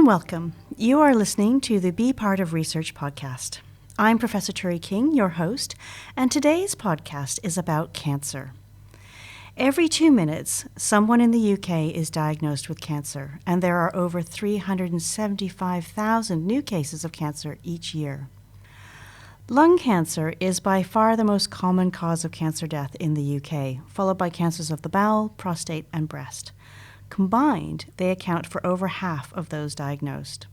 welcome. You are listening to the Be Part of Research podcast. I'm Professor Turi King, your host, and today's podcast is about cancer. Every 2 minutes, someone in the UK is diagnosed with cancer, and there are over 375,000 new cases of cancer each year. Lung cancer is by far the most common cause of cancer death in the UK, followed by cancers of the bowel, prostate, and breast. Combined, they account for over half of those diagnosed.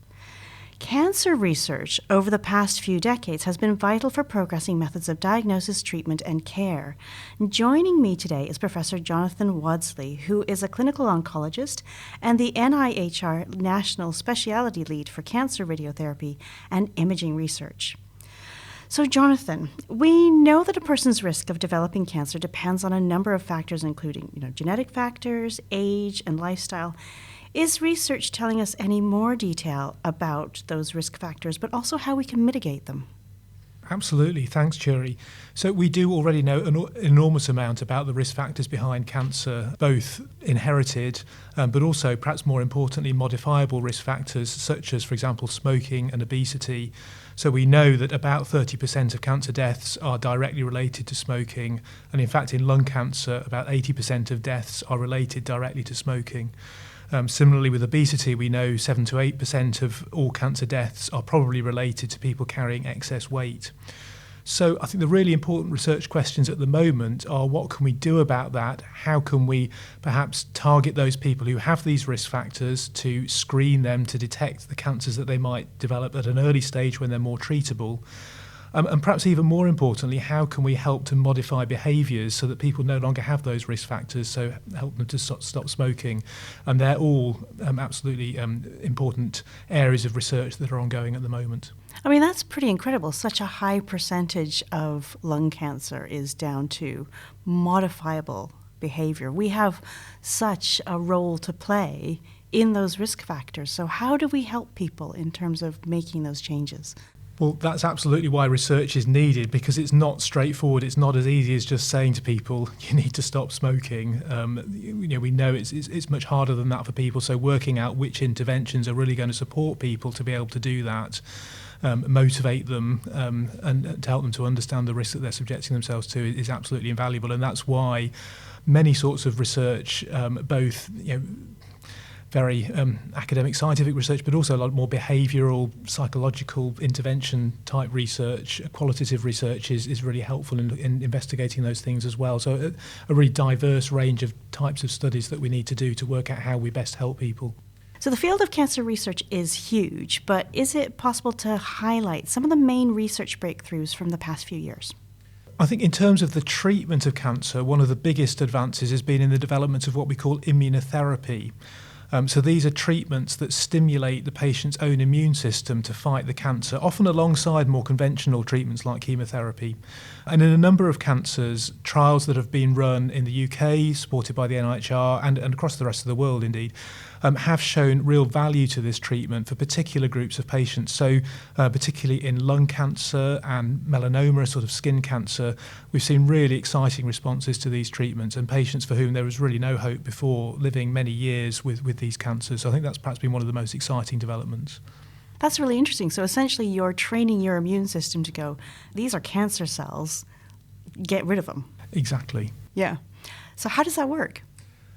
Cancer research over the past few decades has been vital for progressing methods of diagnosis, treatment, and care. Joining me today is Professor Jonathan Wadsley, who is a clinical oncologist and the NIHR National Specialty Lead for Cancer Radiotherapy and Imaging Research. So, Jonathan, we know that a person's risk of developing cancer depends on a number of factors, including, genetic factors, age, and lifestyle. Is research telling us any more detail about those risk factors, but also how we can mitigate them? Absolutely. Thanks, Turi. So we do already know an enormous amount about the risk factors behind cancer, both inherited, but also, perhaps more importantly, modifiable risk factors, such as, for example, smoking and obesity. So we know that about 30% of cancer deaths are directly related to smoking. And in fact, in lung cancer, about 80% of deaths are related directly to smoking. Similarly, with obesity, we know 7 to 8% of all cancer deaths are probably related to people carrying excess weight. So I think the really important research questions at the moment are, what can we do about that? How can we perhaps target those people who have these risk factors to screen them to detect the cancers that they might develop at an early stage when they're more treatable? And perhaps even more importantly, how can we help to modify behaviours so that people no longer have those risk factors, so help them to stop smoking? And they're all absolutely important areas of research that are ongoing at the moment. I mean, that's pretty incredible. Such a high percentage of lung cancer is down to modifiable behaviour. We have such a role to play in those risk factors. So how do we help people in terms of making those changes? Well, that's absolutely why research is needed, because it's not straightforward. It's not as easy as just saying to people, you need to stop smoking. We know it's much harder than that for people. So working out which interventions are really going to support people to be able to do that, motivate them, and to help them to understand the risks that they're subjecting themselves to is absolutely invaluable. And that's why many sorts of research, both very academic scientific research, but also a lot more behavioural, psychological intervention type research, qualitative research is really helpful in investigating those things as well. So a really diverse range of types of studies that we need to do to work out how we best help people. So the field of cancer research is huge, but is it possible to highlight some of the main research breakthroughs from the past few years? I think in terms of the treatment of cancer, one of the biggest advances has been in the development of what we call immunotherapy. So these are treatments that stimulate the patient's own immune system to fight the cancer, often alongside more conventional treatments like chemotherapy. And in a number of cancers, trials that have been run in the UK, supported by the NIHR, and across the rest of the world indeed, have shown real value to this treatment for particular groups of patients. So particularly in lung cancer and melanoma, a sort of skin cancer, we've seen really exciting responses to these treatments, and patients for whom there was really no hope before living many years with these cancers. So I think that's perhaps been one of the most exciting developments. That's really interesting. So essentially you're training your immune system to go, these are cancer cells, get rid of them. Exactly. Yeah. So how does that work?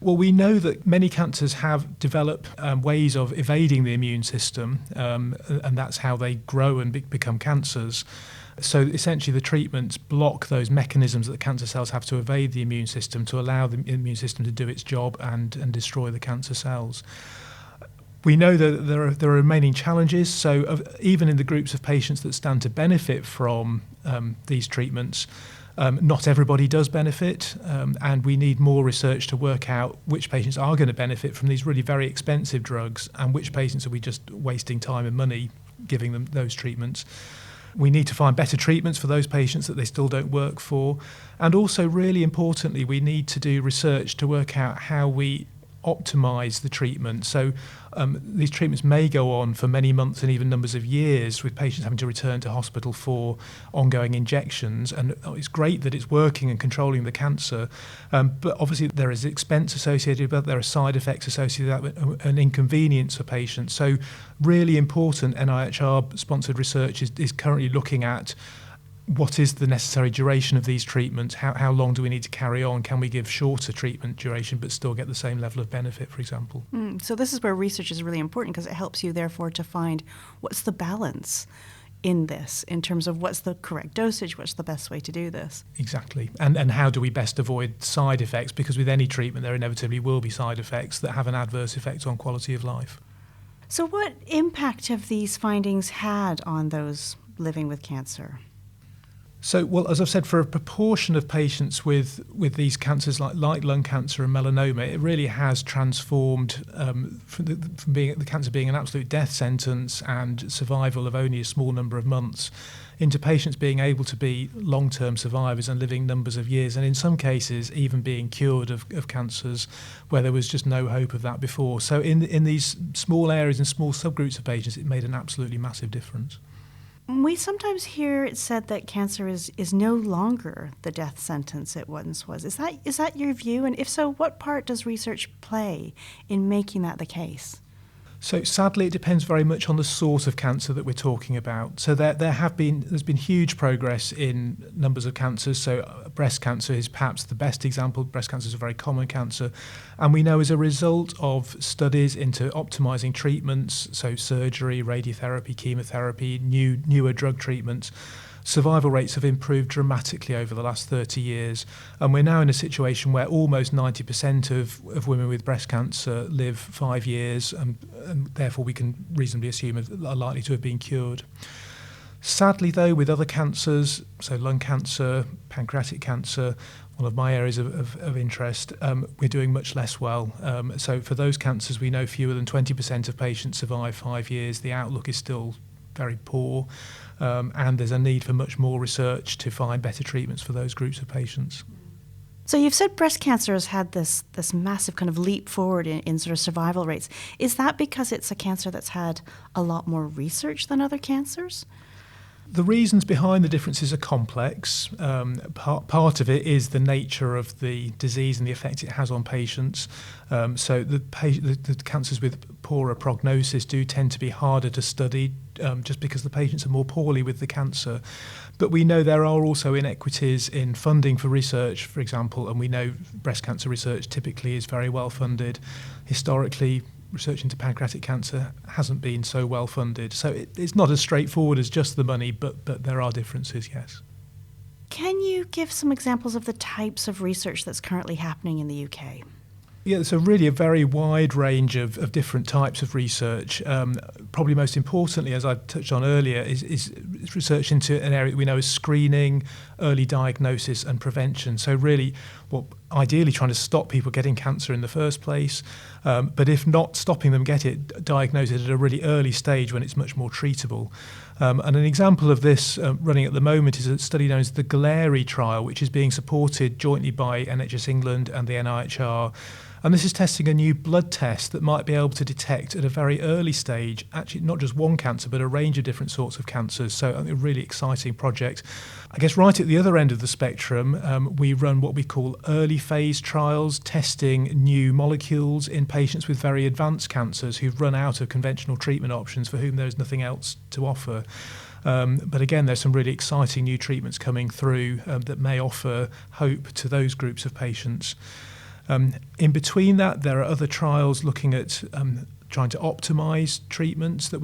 Well, we know that many cancers have developed ways of evading the immune system, and that's how they grow and become cancers. So essentially the treatments block those mechanisms that the cancer cells have to evade the immune system to allow the immune system to do its job and destroy the cancer cells. We know that there are remaining challenges. So even in the groups of patients that stand to benefit from these treatments, not everybody does benefit, and we need more research to work out which patients are going to benefit from these really very expensive drugs and which patients are we just wasting time and money giving them those treatments. We need to find better treatments for those patients that they still don't work for. And also, really importantly, we need to do research to work out how we optimise the treatment. So these treatments may go on for many months and even numbers of years, with patients having to return to hospital for ongoing injections. And it's great that it's working and controlling the cancer, but obviously there is expense associated with it, there are side effects associated with that, and inconvenience for patients. So really important NIHR-sponsored research is currently looking at what is the necessary duration of these treatments? How long do we need to carry on? Can we give shorter treatment duration but still get the same level of benefit, for example? So this is where research is really important, because it helps you, therefore, to find what's the balance in this, in terms of what's the correct dosage, what's the best way to do this. Exactly. And how do we best avoid side effects? Because with any treatment, there inevitably will be side effects that have an adverse effect on quality of life. So what impact have these findings had on those living with cancer? So, well, as I've said, for a proportion of patients with these cancers like lung cancer and melanoma, it really has transformed from the cancer being an absolute death sentence and survival of only a small number of months into patients being able to be long-term survivors and living numbers of years, and in some cases even being cured of cancers where there was just no hope of that before. So in these small areas and small subgroups of patients, it made an absolutely massive difference. We sometimes hear it said that cancer is no longer the death sentence it once was. Is that your view? And if so, what part does research play in making that the case? So sadly, it depends very much on the sort of cancer that we're talking about. So there's been huge progress in numbers of cancers. So breast cancer is perhaps the best example. Breast cancer is a very common cancer. And we know as a result of studies into optimizing treatments, so surgery, radiotherapy, chemotherapy, newer drug treatments, survival rates have improved dramatically over the last 30 years. And we're now in a situation where almost 90% of women with breast cancer live 5 years, and therefore we can reasonably assume are likely to have been cured. Sadly, though, with other cancers, so lung cancer, pancreatic cancer, one of my areas of interest, we're doing much less well. So for those cancers, we know fewer than 20% of patients survive 5 years. The outlook is still very poor, and there's a need for much more research to find better treatments for those groups of patients. So you've said breast cancer has had this massive kind of leap forward in sort of survival rates. Is that because it's a cancer that's had a lot more research than other cancers? The reasons behind the differences are complex. Part of it is the nature of the disease and the effect it has on patients. So the cancers with poorer prognosis do tend to be harder to study, just because the patients are more poorly with the cancer. But we know there are also inequities in funding for research, for example, and we know breast cancer research typically is very well funded. Historically, research into pancreatic cancer hasn't been so well funded. So it's not as straightforward as just the money, but there are differences, yes. Can you give some examples of the types of research that's currently happening in the UK? Yeah, so really a very wide range of different types of research. Probably most importantly, as I touched on earlier, is research into an area that we know is screening, early diagnosis and prevention. So really, ideally trying to stop people getting cancer in the first place, but if not stopping them get it, diagnose it at a really early stage when it's much more treatable. And an example of this running at the moment is a study known as the GLARY trial, which is being supported jointly by NHS England and the NIHR. And this is testing a new blood test that might be able to detect at a very early stage, actually not just one cancer, but a range of different sorts of cancers. So a really exciting project. I guess right at the other end of the spectrum, we run what we call early phase trials, testing new molecules in patients with very advanced cancers who've run out of conventional treatment options, for whom there's nothing else to offer. But again, there's some really exciting new treatments coming through that may offer hope to those groups of patients. In between that, there are other trials looking at trying to optimize treatments that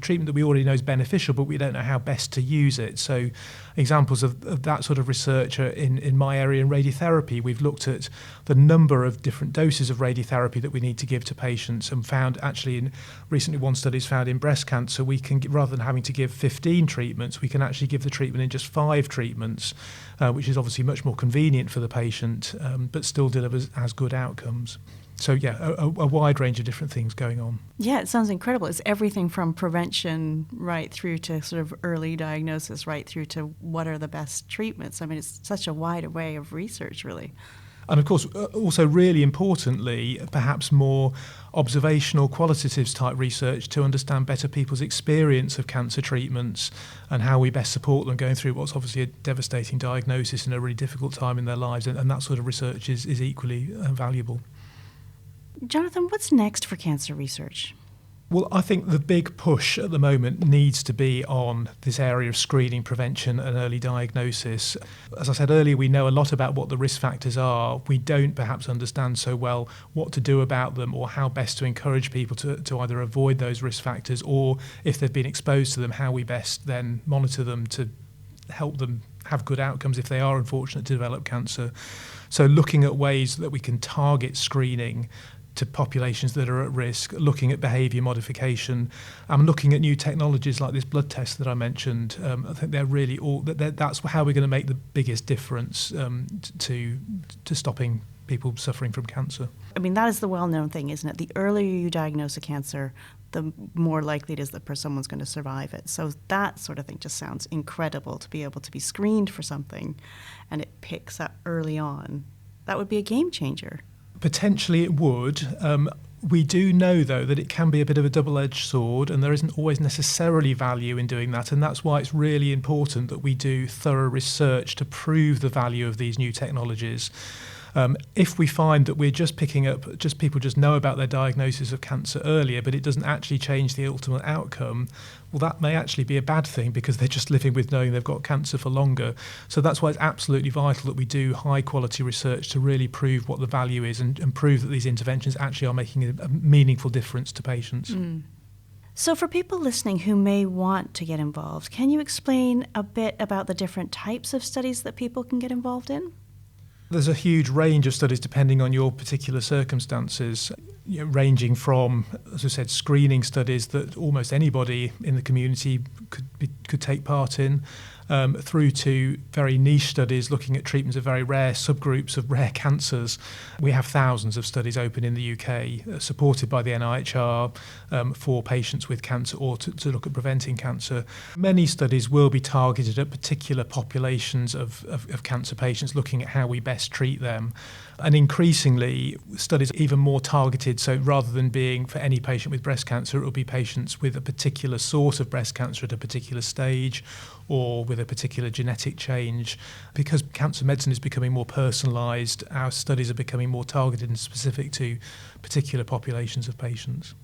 treatment that we already know is beneficial, but we don't know how best to use it. So examples of that sort of research are in my area in radiotherapy. We've looked at the number of different doses of radiotherapy that we need to give to patients, and found actually recently one study's found in breast cancer, we can, rather than having to give 15 treatments, we can actually give the treatment in just 5 treatments, which is obviously much more convenient for the patient, but still delivers as good outcomes. So yeah, a wide range of different things going on. Yeah, it sounds incredible. It's everything from prevention right through to sort of early diagnosis, right through to what are the best treatments. I mean, it's such a wide array of research, really. And of course, also really importantly, perhaps more observational, qualitative type research to understand better people's experience of cancer treatments and how we best support them going through what's obviously a devastating diagnosis and a really difficult time in their lives. And that sort of research is equally valuable. Jonathan, what's next for cancer research? Well, I think the big push at the moment needs to be on this area of screening, prevention and early diagnosis. As I said earlier, we know a lot about what the risk factors are. We don't perhaps understand so well what to do about them or how best to encourage people to either avoid those risk factors, or if they've been exposed to them, how we best then monitor them to help them have good outcomes if they are unfortunate to develop cancer. So looking at ways that we can target screening to populations that are at risk, looking at behaviour modification, looking at new technologies like this blood test that I mentioned. I think they're really that's how we're going to make the biggest difference to stopping people suffering from cancer. I mean, that is the well-known thing, isn't it? The earlier you diagnose a cancer, the more likely it is that someone's going to survive it. So that sort of thing just sounds incredible, to be able to be screened for something and it picks up early on. That would be a game changer. Potentially it would. We do know, though, that it can be a bit of a double-edged sword, and there isn't always necessarily value in doing that, and that's why it's really important that we do thorough research to prove the value of these new technologies. If we find that we're just picking up, people just know about their diagnosis of cancer earlier, but it doesn't actually change the ultimate outcome, well, that may actually be a bad thing because they're just living with knowing they've got cancer for longer. So that's why it's absolutely vital that we do high-quality research to really prove what the value is and prove that these interventions actually are making a meaningful difference to patients. So for people listening who may want to get involved, can you explain a bit about the different types of studies that people can get involved in? There's a huge range of studies depending on your particular circumstances, ranging from, as I said, screening studies that almost anybody in the community could take part in, through to very niche studies looking at treatments of very rare subgroups of rare cancers. We have thousands of studies open in the UK, supported by the NIHR, for patients with cancer or to look at preventing cancer. Many studies will be targeted at particular populations of cancer patients, looking at how we best treat them. And increasingly, studies are even more targeted. So rather than being for any patient with breast cancer, it will be patients with a particular sort of breast cancer at a particular stage or with a particular genetic change. Because cancer medicine is becoming more personalised, our studies are becoming more targeted and specific to particular populations of patients.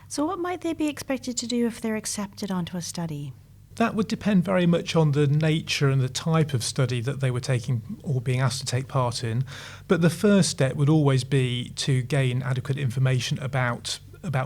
So what might they be expected to do if they're accepted onto a study? That would depend very much on the nature and the type of study that they were taking or being asked to take part in. But the first step would always be to gain adequate information about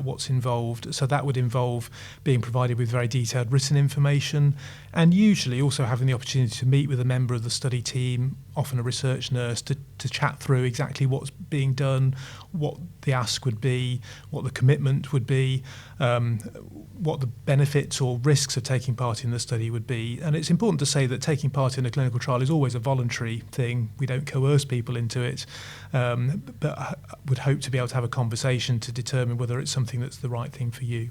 what's involved. So that would involve being provided with very detailed written information and usually also having the opportunity to meet with a member of the study team, often a research nurse, to chat through exactly what's being done, what the ask would be, what the commitment would be, what the benefits or risks of taking part in the study would be. And it's important to say that taking part in a clinical trial is always a voluntary thing. We don't coerce people into it, but I would hope to be able to have a conversation to determine whether it's something that's the right thing for you.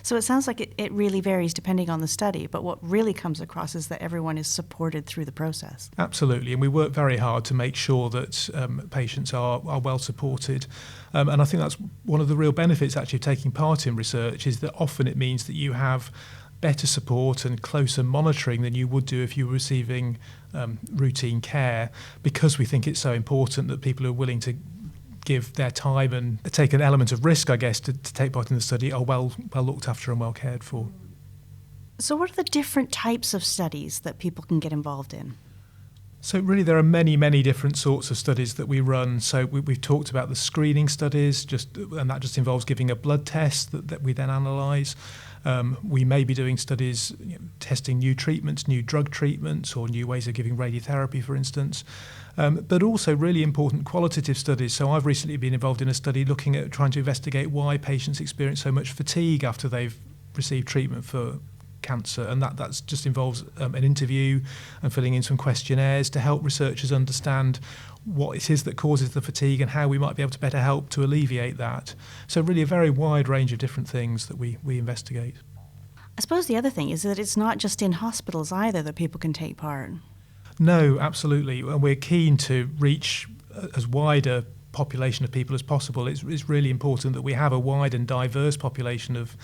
So it sounds like it really varies depending on the study, but what really comes across is that everyone is supported through the process. Absolutely, and we work very hard to make sure that patients are well supported. And I think that's one of the real benefits actually of taking part in research, is that often it means that you have better support and closer monitoring than you would do if you were receiving routine care, because we think it's so important that people who are willing to give their time and take an element of risk, I guess, to take part in the study are well looked after and well cared for. So what are the different types of studies that people can get involved in? So really there are many, many different sorts of studies that we run. So we've talked about the screening studies, and that just involves giving a blood test that we then analyse. We may be doing studies testing new treatments, new drug treatments, or new ways of giving radiotherapy, for instance. But also really important qualitative studies. So I've recently been involved in a study looking at trying to investigate why patients experience so much fatigue after they've received treatment for cancer, and that just involves an interview and filling in some questionnaires to help researchers understand what it is that causes the fatigue and how we might be able to better help to alleviate that. So really a very wide range of different things that we investigate. I suppose the other thing is that it's not just in hospitals either that people can take part. No, absolutely. And we're keen to reach as wide a population of people as possible. It's really important that we have a wide and diverse population of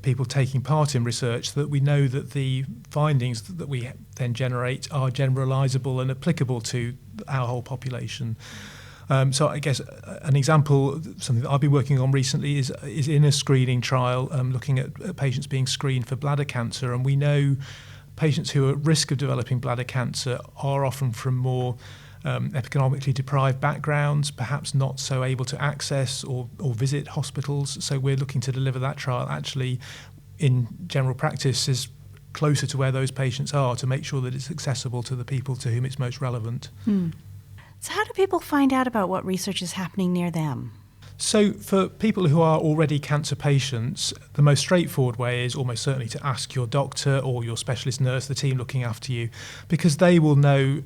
people taking part in research, so that we know that the findings that we then generate are generalisable and applicable to our whole population. So I guess an example, something that I've been working on recently, is in a screening trial looking at patients being screened for bladder cancer. And we know patients who are at risk of developing bladder cancer are often from more economically deprived backgrounds, perhaps not so able to access or visit hospitals. So we're looking to deliver that trial actually in general practice is closer to where those patients are, to make sure that it's accessible to the people to whom it's most relevant. So how do people find out about what research is happening near them? So for people who are already cancer patients, the most straightforward way is almost certainly to ask your doctor or your specialist nurse, the team looking after you, because they will know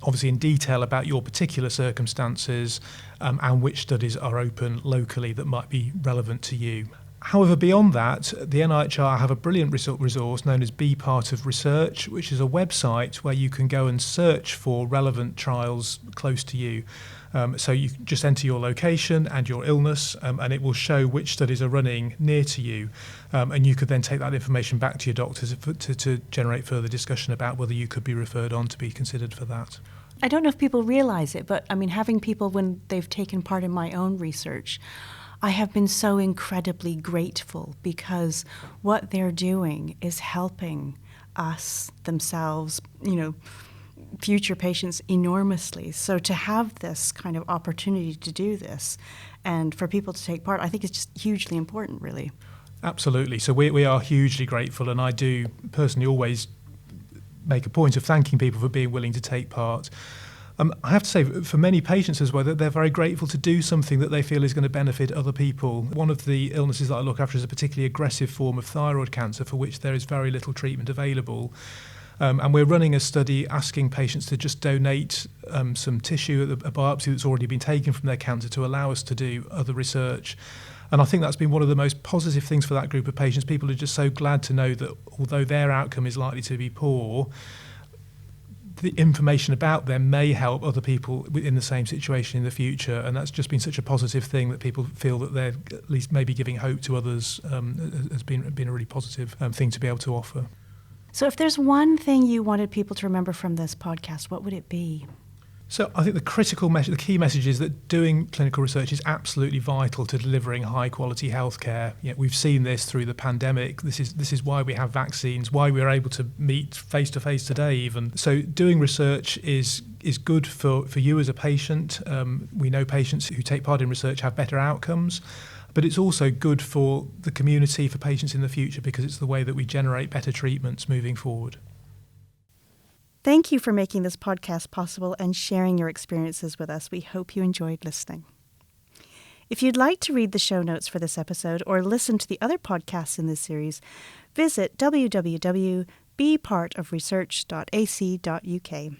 obviously in detail about your particular circumstances and which studies are open locally that might be relevant to you. However, beyond that, the NIHR have a brilliant resource known as Be Part of Research, which is a website where you can go and search for relevant trials close to you. So you just enter your location and your illness, and it will show which studies are running near to you. And you could then take that information back to your doctors to generate further discussion about whether you could be referred on to be considered for that. I don't know if people realize it, but I mean, having people, when they've taken part in my own research, I have been so incredibly grateful, because what they're doing is helping us, themselves, future patients enormously. So to have this kind of opportunity to do this and for people to take part, I think it's just hugely important, really. Absolutely. So we are hugely grateful, and I do personally always make a point of thanking people for being willing to take part. I have to say, for many patients as well, that they're very grateful to do something that they feel is going to benefit other people. One of the illnesses that I look after is a particularly aggressive form of thyroid cancer for which there is very little treatment available. And we're running a study asking patients to just donate some tissue, a biopsy that's already been taken from their cancer, to allow us to do other research. And I think that's been one of the most positive things for that group of patients. People are just so glad to know that although their outcome is likely to be poor, the information about them may help other people in the same situation in the future. And that's just been such a positive thing that people feel that they're at least maybe giving hope to others has been a really positive thing to be able to offer. So if there's one thing you wanted people to remember from this podcast, what would it be? So I think the key message is that doing clinical research is absolutely vital to delivering high quality healthcare. We've seen this through the pandemic. This is why we have vaccines, why we're able to meet face to face today even. So doing research is good for you as a patient. We know patients who take part in research have better outcomes, but it's also good for the community, for patients in the future, because it's the way that we generate better treatments moving forward. Thank you for making this podcast possible and sharing your experiences with us. We hope you enjoyed listening. If you'd like to read the show notes for this episode or listen to the other podcasts in this series, visit www.bepartofresearch.ac.uk.